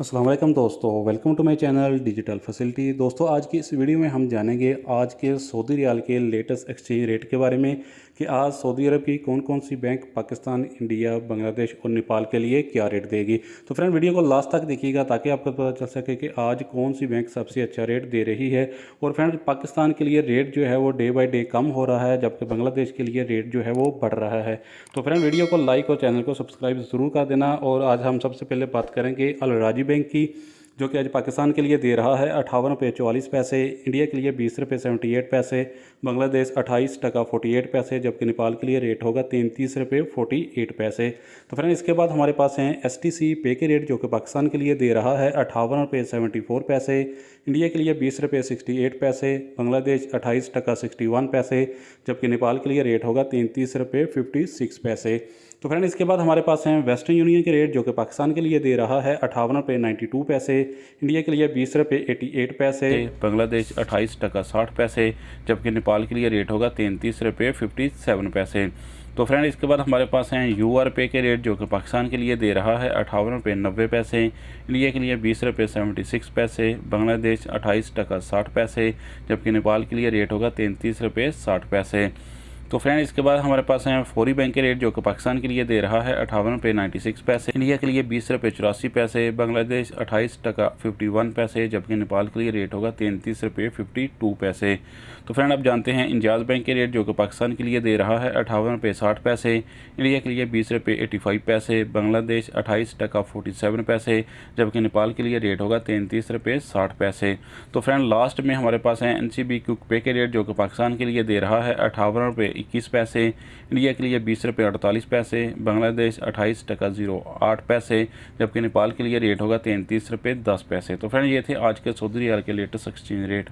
अस्सलाम वालेकुम दोस्तों, welcome to my channel digital facility. दोस्तों, आज की इस वीडियो में हम जानेंगे आज के सऊदी रियाल के लेटेस्ट एक्सचेंज रेट के बारे में कि आज सऊदी अरब की कौन कौन सी बैंक पाकिस्तान, इंडिया, बांग्लादेश और नेपाल के लिए क्या रेट देगी। तो फ्रेंड, वीडियो को लास्ट तक देखिएगा ताकि आपको पता चल सके कि आज कौन सी बैंक सबसे अच्छा रेट दे रही है। और फ्रेंड, पाकिस्तान के लिए रेट जो है वो डे बाई डे कम हो रहा है, जबकि बांग्लादेश के लिए रेट जो है वो बढ़ रहा है। तो फ्रेंड, वीडियो को लाइक और चैनल को सब्सक्राइब ज़रूर कर देना। और आज हम सबसे पहले बात करेंगे अल राजी बैंक की, जो कि आज पाकिस्तान के लिए दे रहा है 58 रुपये 44 पैसे, इंडिया के लिए 20 रुपये 78 पैसे, बांग्लादेश 28 टका 48 पैसे, जबकि नेपाल के लिए रेट होगा 33 रुपये 48 पैसे। तो फ्रेंड, इसके बाद हमारे पास हैं STC पे के रेट, जो कि पाकिस्तान के लिए दे रहा है 58 रुपये 74 पैसे, इंडिया के लिए 20 रुपये 68 पैसे, बांग्लादेश 28 टका 61 पैसे, जबकि नेपाल के लिए रेट होगा 33 रुपये 56 पैसे। तो फ्रेंड, इसके बाद हमारे पास हैं वेस्टर्न यूनियन के रेट, जो कि पाकिस्तान के लिए दे रहा है 58 रुपये 92 पैसे, इंडिया के लिए 20 रुपये 88 पैसे, बांग्लादेश 28 टका 60 पैसे, जबकि नेपाल के लिए रेट होगा 33 रुपये 57 पैसे। तो फ्रेंड, इसके बाद हमारे पास हैं UR पे के रेट, जो कि पाकिस्तान के लिए दे रहा है 58 रुपये 90 पैसे, इंडिया के लिए 20 रुपये 76 पैसे, बांग्लादेश 28 टका 60 पैसे, जबकि नेपाल के लिए रेट होगा 33 रुपये 60 पैसे। तो फ्रेंड, इसके बाद हमारे पास हैं फौरी बैंक के रेट, जो कि पाकिस्तान के लिए दे रहा है 58 रुपये 96 पैसे, इंडिया के लिए 20 रुपये 84 पैसे, बांग्लादेश 28 टका 51 पैसे, जबकि नेपाल के लिए रेट होगा 33 रुपये 52 पैसे। तो फ्रेंड, अब जानते हैं इंजाज बैंक के रेट, जो कि पाकिस्तान के लिए दे रहा है 58 रुपये 60 पैसे, इंडिया के लिए 20 रुपये 85 पैसे, बांग्लादेश 28 टका 47 पैसे, जबकि नेपाल के लिए रेट होगा 33 रुपये 60 पैसे। तो फ्रेंड, लास्ट में हमारे पास हैं NCB क्विक पे के रेट, जो कि पाकिस्तान के लिए दे रहा है 58 रुपये 21 पैसे, इंडिया के लिए 20 रुपये 48 पैसे, बांग्लादेश 28 टका 08 पैसे, जबकि नेपाल के लिए रेट होगा 33 रुपये 10 पैसे। तो फ्रेंड, ये थे आज के सऊदी रियाल के लेटेस्ट एक्सचेंज रेट।